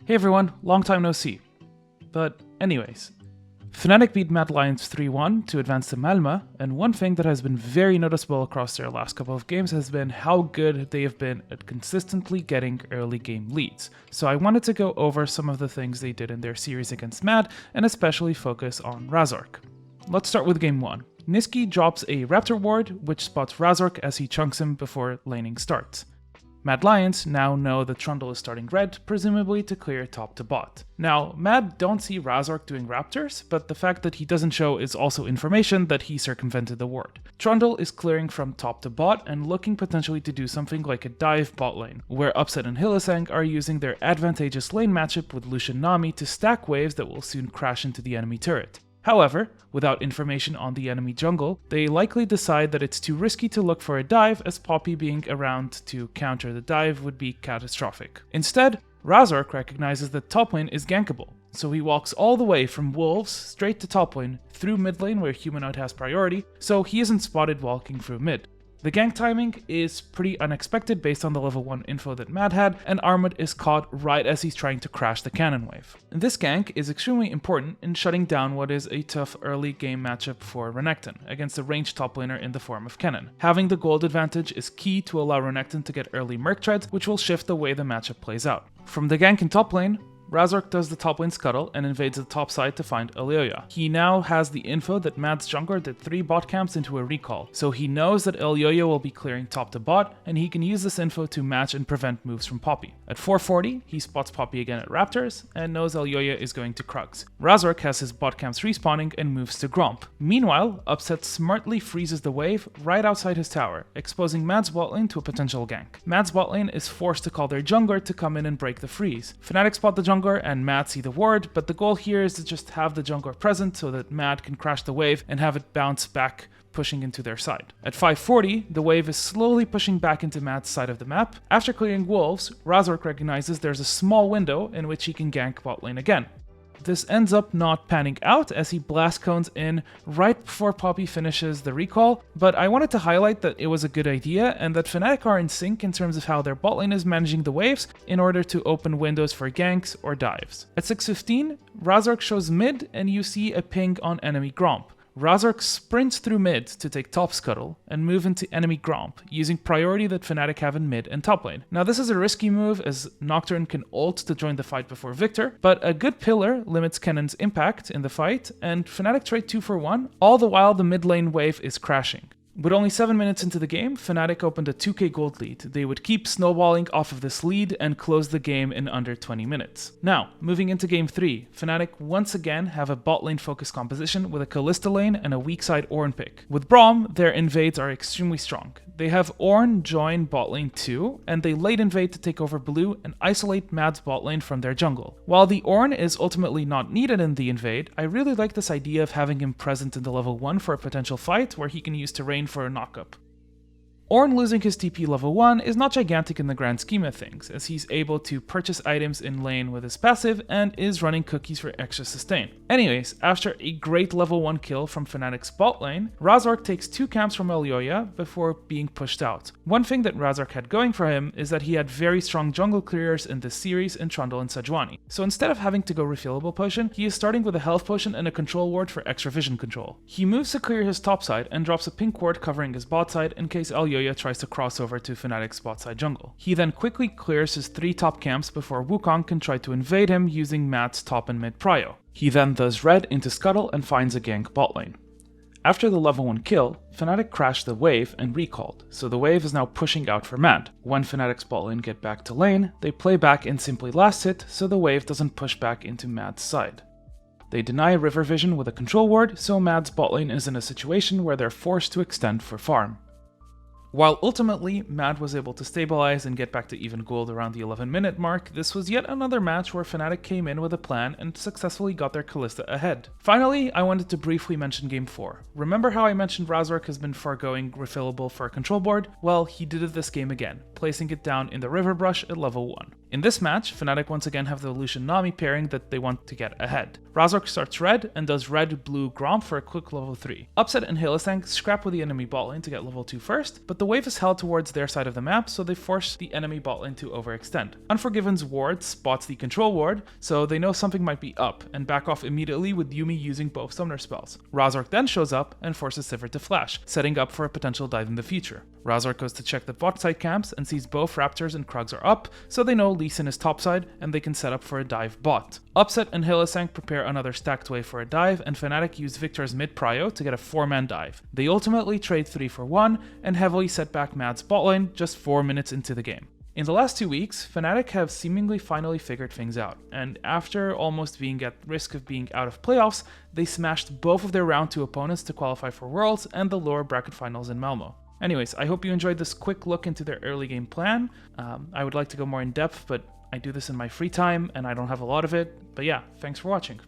Hey everyone, long time no see. But anyways, Fnatic beat Mad Lions 3-1 to advance to Malmö, and one thing that has been very noticeable across their last couple of games has been how good they have been at consistently getting early game leads. So I wanted to go over some of the things they did in their series against Mad, and especially focus on Razork. Let's start with game 1. Niski drops a Raptor ward, which spots Razork as he chunks him before laning starts. Mad Lions now know that Trundle is starting red, presumably to clear top to bot. Now, Mad don't see Razork doing Raptors, but the fact that he doesn't show is also information that he circumvented the ward. Trundle is clearing from top to bot and looking potentially to do something like a dive bot lane, where Upset and Hylissang are using their advantageous lane matchup with Lucian Nami to stack waves that will soon crash into the enemy turret. However, without information on the enemy jungle, they likely decide that it's too risky to look for a dive, as Poppy being around to counter the dive would be catastrophic. Instead, Razork recognizes that top lane is gankable, so he walks all the way from Wolves straight to top lane, through mid lane where Humanoid has priority, so he isn't spotted walking through mid. The gank timing is pretty unexpected based on the level 1 info that Mad had, and Armut is caught right as he's trying to crash the cannon wave. This gank is extremely important in shutting down what is a tough early game matchup for Renekton against a ranged top laner in the form of Kennen. Having the gold advantage is key to allow Renekton to get early Merc treads, which will shift the way the matchup plays out. From the gank in top lane, Razork does the top lane scuttle and invades the top side to find Elyoya. He now has the info that Mad's jungler did 3 bot camps into a recall, so he knows that Elyoya will be clearing top to bot, and he can use this info to match and prevent moves from Poppy. At 440, he spots Poppy again at Raptors, and knows Elyoya is going to Krugs. Razork has his bot camps respawning and moves to Gromp. Meanwhile, Upset smartly freezes the wave right outside his tower, exposing Mad's bot lane to a potential gank. Mad's bot lane is forced to call their jungler to come in and break the freeze. Fnatic spot the jungler and Mad see the ward, but the goal here is to just have the jungler present so that Mad can crash the wave and have it bounce back, pushing into their side. At 540, the wave is slowly pushing back into Mad's side of the map. After clearing Wolves, Razork recognizes there's a small window in which he can gank bot lane again. This ends up not panning out as he blast cones in right before Poppy finishes the recall, but I wanted to highlight that it was a good idea and that Fnatic are in sync in terms of how their bot lane is managing the waves in order to open windows for ganks or dives. At 615, Razork shows mid and you see a ping on enemy Gromp. Razork sprints through mid to take top scuttle and move into enemy Gromp, using priority that Fnatic have in mid and top lane. Now this is a risky move as Nocturne can ult to join the fight before Victor, but a good pillar limits Kennen's impact in the fight, and Fnatic trade 2 for 1, all the while the mid lane wave is crashing. With only 7 minutes into the game, Fnatic opened a 2k gold lead. They would keep snowballing off of this lead and close the game in under 20 minutes. Now, moving into game 3, Fnatic once again have a bot lane focused composition with a Kalista lane and a weak side Ornn pick. With Braum, their invades are extremely strong. They have Ornn join bot lane too, and they late invade to take over blue and isolate Mad's bot lane from their jungle. While the Ornn is ultimately not needed in the invade, I really like this idea of having him present in the level 1 for a potential fight where he can use terrain for a knockup. Ornn losing his TP level 1 is not gigantic in the grand scheme of things, as he's able to purchase items in lane with his passive and is running cookies for extra sustain. Anyways, after a great level 1 kill from Fnatic's bot lane, Razork takes 2 camps from Elyoya before being pushed out. One thing that Razork had going for him is that he had very strong jungle clearers in this series in Trundle and Sejuani. So instead of having to go refillable potion, he is starting with a health potion and a control ward for extra vision control. He moves to clear his top side and drops a pink ward covering his bot side in case Elyoya tries to cross over to Fnatic's bot side jungle. He then quickly clears his 3 top camps before Wukong can try to invade him using Mad's top and mid prio. He then does red into scuttle and finds a gank bot lane. After the level 1 kill, Fnatic crashed the wave and recalled, so the wave is now pushing out for Mad. When Fnatic's bot lane get back to lane, they play back and simply last hit so the wave doesn't push back into Mad's side. They deny river vision with a control ward, so Mad's bot lane is in a situation where they're forced to extend for farm. While ultimately Mad was able to stabilize and get back to even gold around the 11-minute mark, this was yet another match where Fnatic came in with a plan and successfully got their Kalista ahead. Finally, I wanted to briefly mention game 4. Remember how I mentioned Razork has been foregoing refillable for a control board? Well, he did it this game again, placing it down in the river brush at level 1. In this match, Fnatic once again have the Lucian Nami pairing that they want to get ahead. Razork starts red and does red-blue Gromp for a quick level 3. Upset and Hylissang scrap with the enemy bot lane to get level 2 first, but the wave is held towards their side of the map, so they force the enemy bot lane to overextend. Unforgiven's ward spots the control ward, so they know something might be up, and back off immediately with Yuumi using both summoner spells. Razork then shows up and forces Sivir to flash, setting up for a potential dive in the future. Razork goes to check the bot side camps and sees both Raptors and Krugs are up, so they know Lee Sin is topside and they can set up for a dive bot. Upset and Hylissang prepare another stacked wave for a dive, and Fnatic use Victor's mid prio to get a 4-man dive. They ultimately trade 3 for 1 and heavily set back Mad's bot lane just 4 minutes into the game. In the last 2 weeks, Fnatic have seemingly finally figured things out, and after almost being at risk of being out of playoffs, they smashed both of their round 2 opponents to qualify for Worlds and the lower bracket finals in Malmo. Anyways, I hope you enjoyed this quick look into their early game plan. I would like to go more in depth, but I do this in my free time and I don't have a lot of it. But yeah, thanks for watching.